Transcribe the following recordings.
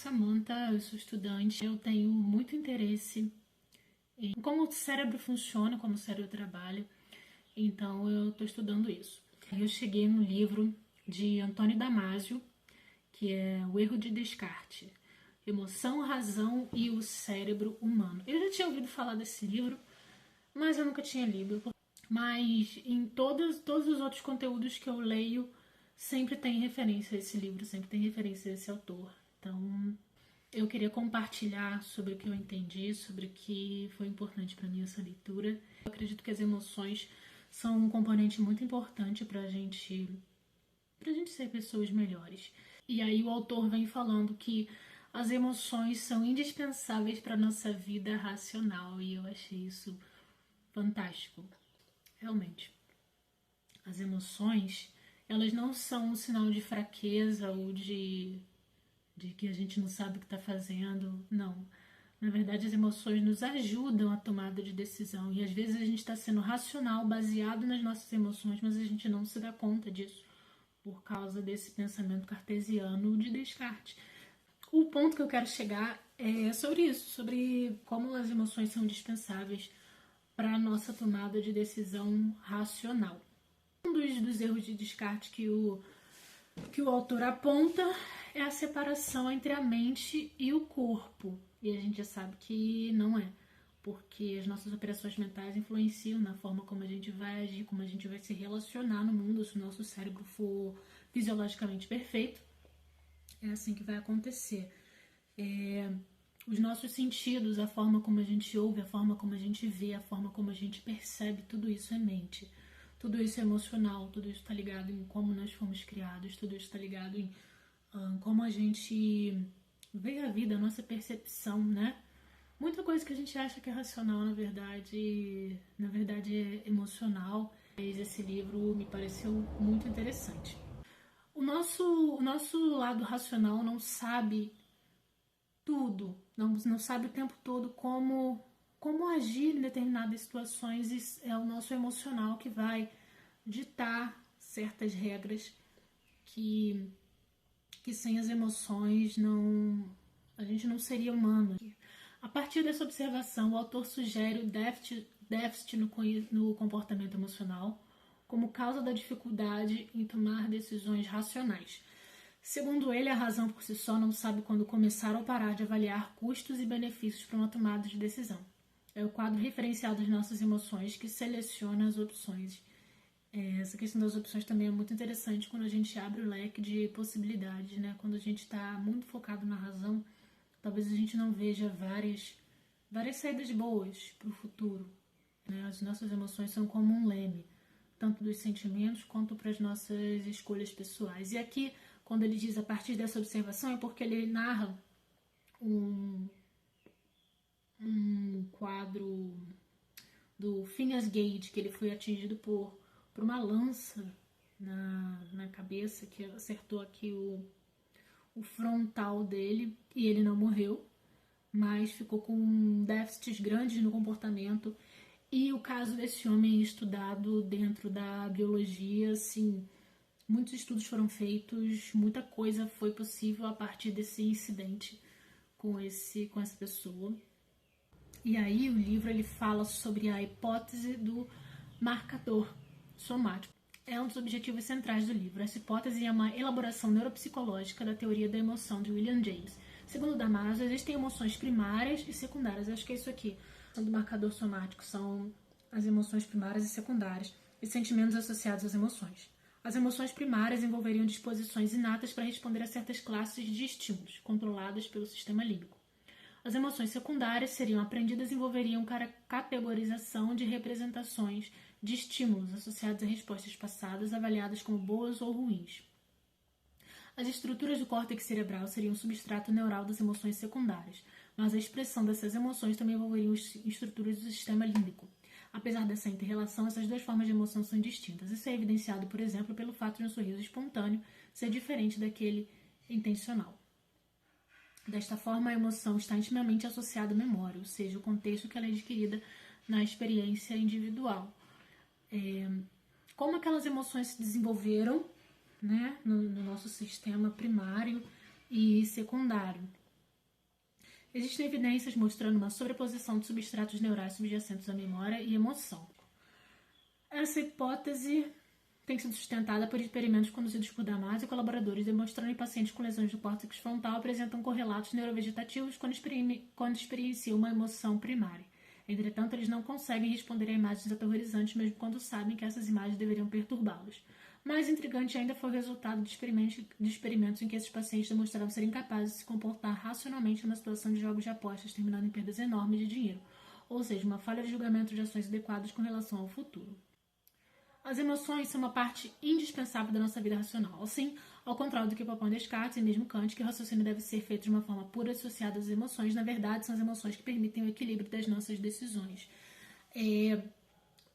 Samantha, eu sou estudante, eu tenho muito interesse em como o cérebro funciona, como o cérebro trabalha, então eu estou estudando isso. Eu cheguei no livro de Antônio Damasio, que é O Erro de Descartes, Emoção, Razão e o Cérebro Humano. Eu já tinha ouvido falar desse livro, mas eu nunca tinha lido. Mas em todos os outros conteúdos que eu leio, sempre tem referência a esse livro, sempre tem referência a esse autor. Então, eu queria compartilhar sobre o que eu entendi, sobre o que foi importante para mim essa leitura. Eu acredito que as emoções são um componente muito importante pra gente ser pessoas melhores. E aí o autor vem falando que as emoções são indispensáveis para nossa vida racional e eu achei isso fantástico. Realmente. As emoções, elas não são um sinal de fraqueza ou de que a gente não sabe o que está fazendo, não. Na verdade, as emoções nos ajudam à tomada de decisão e às vezes a gente está sendo racional, baseado nas nossas emoções, mas a gente não se dá conta disso por causa desse pensamento cartesiano de Descartes. O ponto que eu quero chegar é sobre isso, sobre como as emoções são indispensáveis para a nossa tomada de decisão racional. Um dos erros de Descartes que o autor aponta é a separação entre a mente e o corpo. E a gente já sabe que não é, porque as nossas operações mentais influenciam na forma como a gente vai agir, como a gente vai se relacionar no mundo. Se o nosso cérebro for fisiologicamente perfeito, é assim que vai acontecer. Os nossos sentidos, a forma como a gente ouve, a forma como a gente vê, a forma como a gente percebe, tudo isso é mente. Tudo isso é emocional, tudo isso está ligado em como nós fomos criados, tudo isso está ligado em como a gente vê a vida, a nossa percepção, né? Muita coisa que a gente acha que é racional, na verdade é emocional. Mas esse livro me pareceu muito interessante. O nosso lado racional não sabe tudo, não sabe o tempo todo como agir em determinadas situações, e é o nosso emocional que vai ditar certas regras que sem as emoções a gente não seria humano. A partir dessa observação, o autor sugere o déficit no comportamento emocional como causa da dificuldade em tomar decisões racionais. Segundo ele, a razão por si só não sabe quando começar ou parar de avaliar custos e benefícios para uma tomada de decisão. É o quadro referencial das nossas emoções que seleciona as opções. Essa questão das opções também é muito interessante quando a gente abre o leque de possibilidades, né? Quando a gente está muito focado na razão, talvez a gente não veja várias saídas boas para o futuro. Né? As nossas emoções são como um leme, tanto dos sentimentos quanto para as nossas escolhas pessoais. E aqui, quando ele diz a partir dessa observação, é porque ele narra um quadro do Phineas Gage, que ele foi atingido por uma lança na cabeça, que acertou aqui o frontal dele, e ele não morreu, mas ficou com déficits grandes no comportamento. E o caso desse homem é estudado dentro da biologia, assim, muitos estudos foram feitos, muita coisa foi possível a partir desse incidente com essa pessoa. E aí o livro ele fala sobre a hipótese do marcador somático. É um dos objetivos centrais do livro. Essa hipótese é uma elaboração neuropsicológica da teoria da emoção de William James. Segundo Damasio, existem emoções primárias e secundárias. Acho que é isso aqui. Do marcador somático são as emoções primárias e secundárias e sentimentos associados às emoções. As emoções primárias envolveriam disposições inatas para responder a certas classes de estímulos, controladas pelo sistema límbico. As emoções secundárias seriam aprendidas e envolveriam categorização de representações de estímulos associados a respostas passadas avaliadas como boas ou ruins. As estruturas do córtex cerebral seriam um substrato neural das emoções secundárias, mas a expressão dessas emoções também envolveria estruturas do sistema límbico. Apesar dessa inter-relação, essas duas formas de emoção são distintas. Isso é evidenciado, por exemplo, pelo fato de um sorriso espontâneo ser diferente daquele intencional. Desta forma, a emoção está intimamente associada à memória, ou seja, o contexto que ela é adquirida na experiência individual. Como aquelas emoções se desenvolveram, né, no nosso sistema primário e secundário. Existem evidências mostrando uma sobreposição de substratos neurais subjacentes à memória e emoção. Essa hipótese tem sido sustentada por experimentos conduzidos por Damasio e colaboradores, demonstrando em pacientes com lesões do córtex frontal apresentam correlatos neurovegetativos quando experienciam uma emoção primária. Entretanto, eles não conseguem responder a imagens aterrorizantes mesmo quando sabem que essas imagens deveriam perturbá-los. Mais intrigante ainda foi o resultado de experimentos em que esses pacientes demonstraram ser incapazes de se comportar racionalmente numa situação de jogos de apostas, terminando em perdas enormes de dinheiro, ou seja, uma falha de julgamento de ações adequadas com relação ao futuro. As emoções são uma parte indispensável da nossa vida racional. Assim, ao contrário do que propõe Descartes e mesmo Kant, que o raciocínio deve ser feito de uma forma pura associada às emoções, na verdade, são as emoções que permitem o equilíbrio das nossas decisões.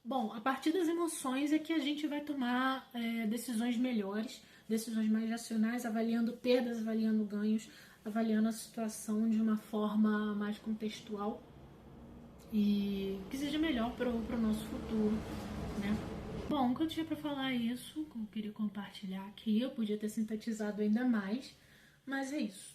Bom, a partir das emoções é que a gente vai tomar decisões melhores, decisões mais racionais, avaliando perdas, avaliando ganhos, avaliando a situação de uma forma mais contextual e que seja melhor para o nosso futuro, né? Bom, o que eu tinha para falar é isso, que eu queria compartilhar aqui. Eu podia ter sintetizado ainda mais, mas é isso.